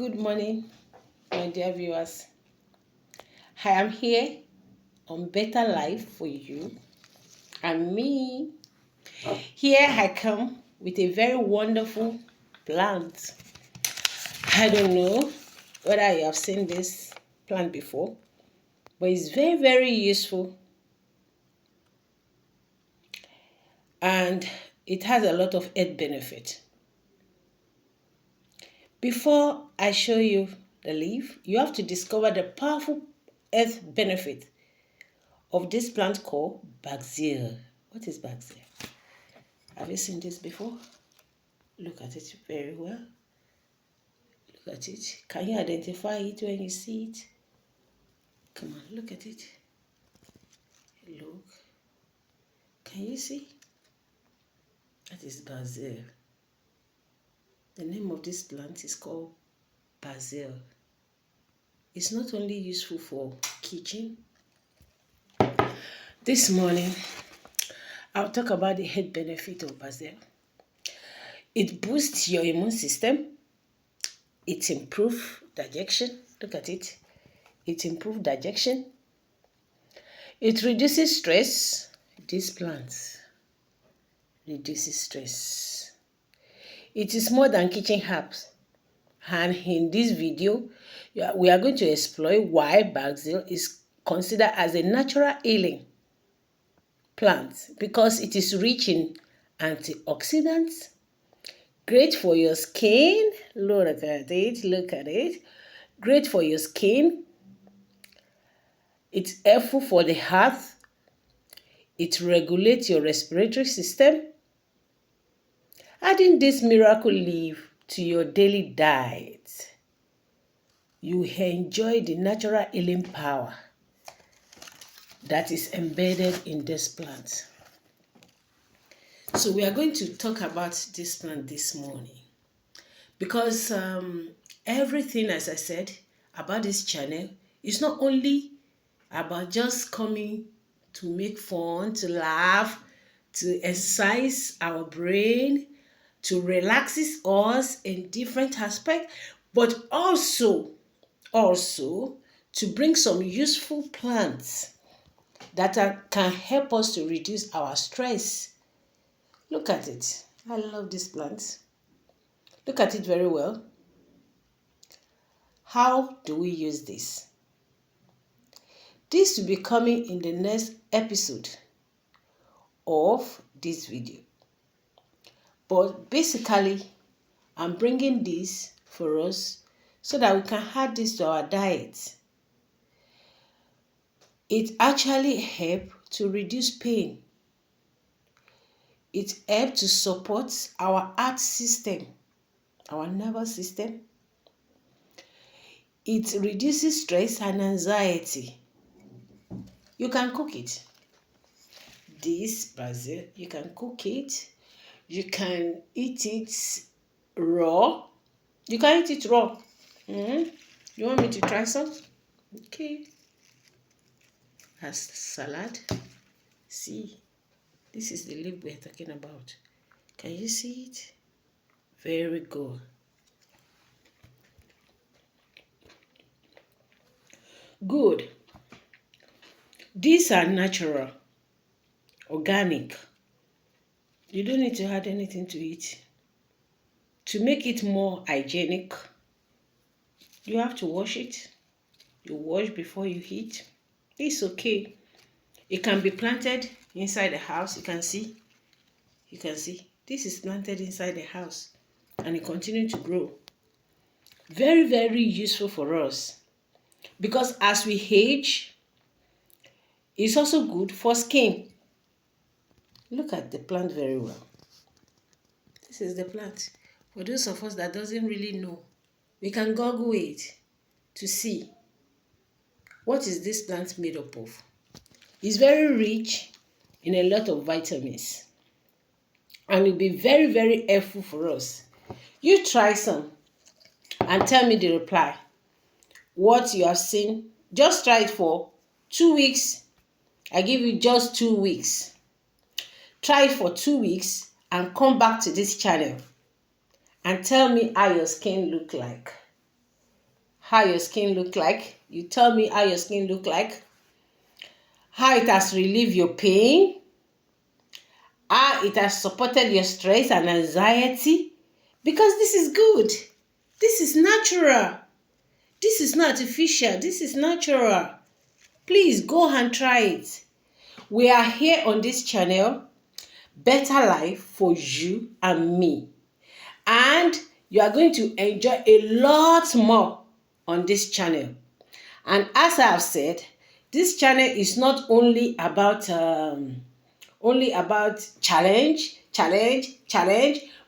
Good morning, my dear viewers. I am here on Better Life for you and me. Here I come with a very wonderful plant. I don't know whether you have seen this plant before, but it's very, very useful and it has a lot of health benefit. Before I show you the leaf, you have to discover the powerful health benefit of this plant called Basil. What is Basil? Have you seen this before? Look at it very well. Look at it. Can you identify it when you see it? Come on, look at it. Look. Can you see? That is Basil. The name of this plant is called Basil. It's not only useful for kitchen. This morning, I'll talk about the health benefit of Basil. It boosts your immune system. It improves digestion. Look at it. It improves digestion. It reduces stress. This plant reduces stress. It is more than kitchen herbs. And in this video, we are going to explore why basil is considered as a natural healing plant, because it is rich in antioxidants, great for your skin. Look at it, look at it. Great for your skin. It's helpful for the heart. It regulates your respiratory system. Adding this miracle leaf to your daily diet, you enjoy the natural healing power that is embedded in this plant. So we are going to talk about this plant this morning because everything, as I said, about this channel is not only about just coming to make fun, to laugh, to exercise our brain, to relax us in different aspects, but also to bring some useful plants that can help us to reduce our stress. Look at it. I love this plant. Look at it very well. How do we use this? This will be coming in the next episode of this video. But basically, I'm bringing this for us so that we can add this to our diet. It actually helps to reduce pain. It helps to support our heart system, our nervous system. It reduces stress and anxiety. You can cook it. This basil, you can cook it. You can eat it raw. You can eat it raw. You want me to try some? Okay. As salad. See, this is the leaf we're talking about. Can you see it? Very good. Good. These are natural, organic. You don't need to add anything to it. To make it more hygienic, you have to wash it. You wash before you eat. It's okay. It can be planted inside the house. You can see. This is planted inside the house and it continues to grow. Very, very useful for us because as we age, it's also good for skin. Look at the plant very well. This is the plant. For those of us that doesn't really know, we can Google it to see what is this plant made up of. It's very rich in a lot of vitamins and will be very, very helpful for us. You try some and tell me the reply. What you have seen, just try it for 2 weeks. I give you just 2 weeks. Try it for 2 weeks and come back to this channel and tell me how your skin look like. how your skin look like. You tell me how your skin look like, how it has relieved your pain, how it has supported your stress and anxiety. Because this is good. This is natural. This is not artificial. This is natural. Please go and try it. We are here on this channel, Better Life for you and me. And you are going to enjoy a lot more on this channel. And as I have said, this channel is not only about challenge,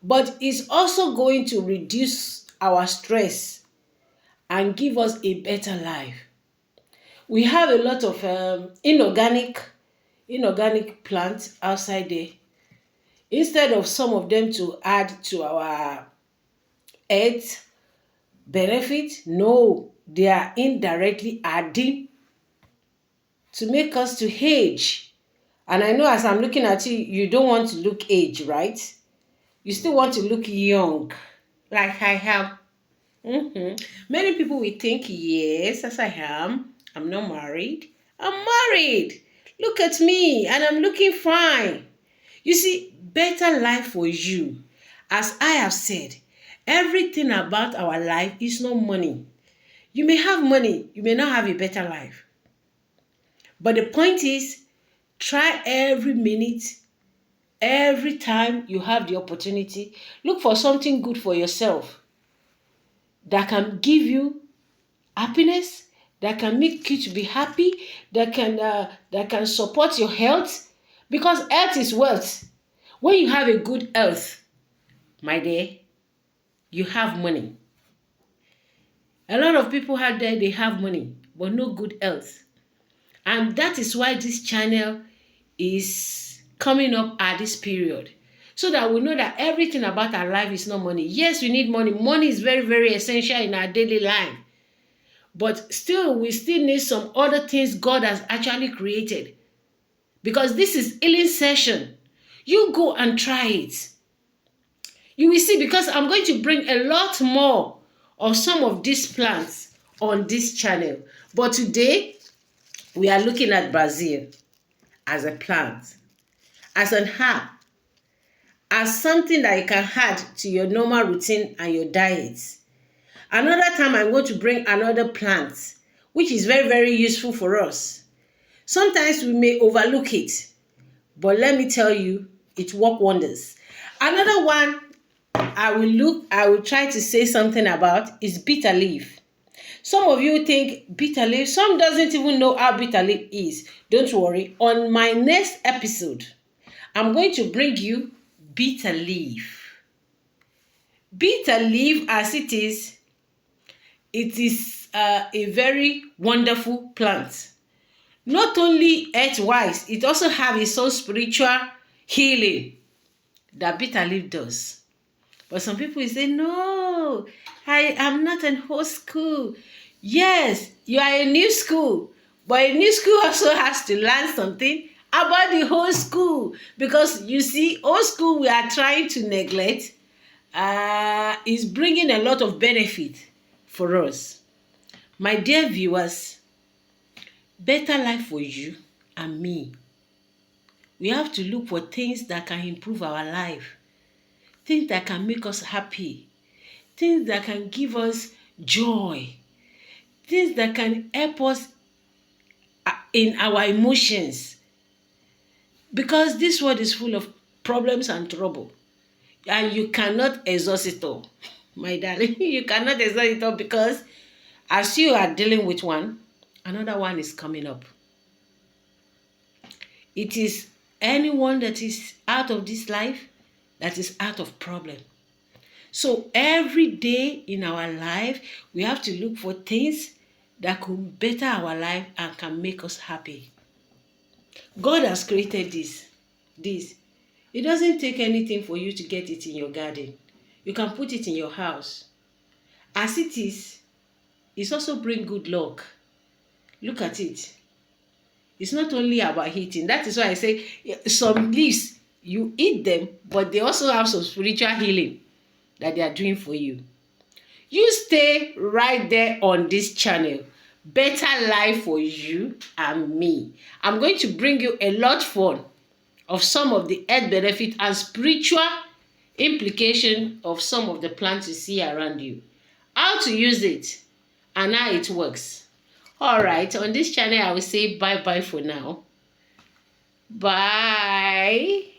but it's also going to reduce our stress and give us a better life. We have a lot of inorganic plants outside there. Instead of some of them to add to our health benefit, no, they are indirectly adding to make us to age. And I know as I'm looking at you, you don't want to look age, right? You still want to look young, like I have. Many people will think, yes, as I am, I'm not married. I'm married. Look at me, and I'm looking fine. You see, better life for you. As I have said, everything about our life is not money. You may have money, you may not have a better life. But the point is, try every minute, every time you have the opportunity, look for something good for yourself that can give you happiness, that can make you to be happy, that can support your health, because health is wealth. When you have a good health, my dear, you have money. A lot of people out there, they have money but no good health, and that is why this channel is coming up at this period, so that we know that everything about our life is not money. Yes, we need money. Money is very, very essential in our daily life. But still, we still need some other things God has actually created. Because this is healing session. You go and try it. You will see, because I'm going to bring a lot more of some of these plants on this channel. But today, we are looking at Basil as a plant, as an herb, as something that you can add to your normal routine and your diet. Another time, I'm going to bring another plant, which is very, very useful for us. Sometimes we may overlook it, but let me tell you, it works wonders. Another one I will try to say something about is bitter leaf. Some of you think bitter leaf, some doesn't even know how bitter leaf is. Don't worry, on my next episode, I'm going to bring you bitter leaf. Bitter leaf, as it is a very wonderful plant. Not only health-wise, it also has its own spiritual healing that bitter leaf does. But some people will say, no, I am not an old school. Yes, you are a new school, but a new school also has to learn something about the whole school. Because you see, old school we are trying to neglect is bringing a lot of benefit for us. My dear viewers, better life for you and me. We have to look for things that can improve our life, things that can make us happy, things that can give us joy, things that can help us in our emotions. Because this world is full of problems and trouble, and you cannot exhaust it all. My darling, you cannot exhaust it all, because as you are dealing with one, another one is coming up. It is anyone that is out of this life that is out of problem. So every day in our life, we have to look for things that could better our life and can make us happy. God has created this. It doesn't take anything for you to get it in your garden. You can put it in your house. As it is, it's also bring good luck. Look at it. It's not only about eating. That is why I say some leaves, you eat them, but they also have some spiritual healing that they are doing for you. You stay right there on this channel. Better life for you and me. I'm going to bring you a lot fun of some of the health benefit and spiritual implication of some of the plants you see around you. How to use it and how it works. Alright, on this channel I will say bye bye for now. Bye.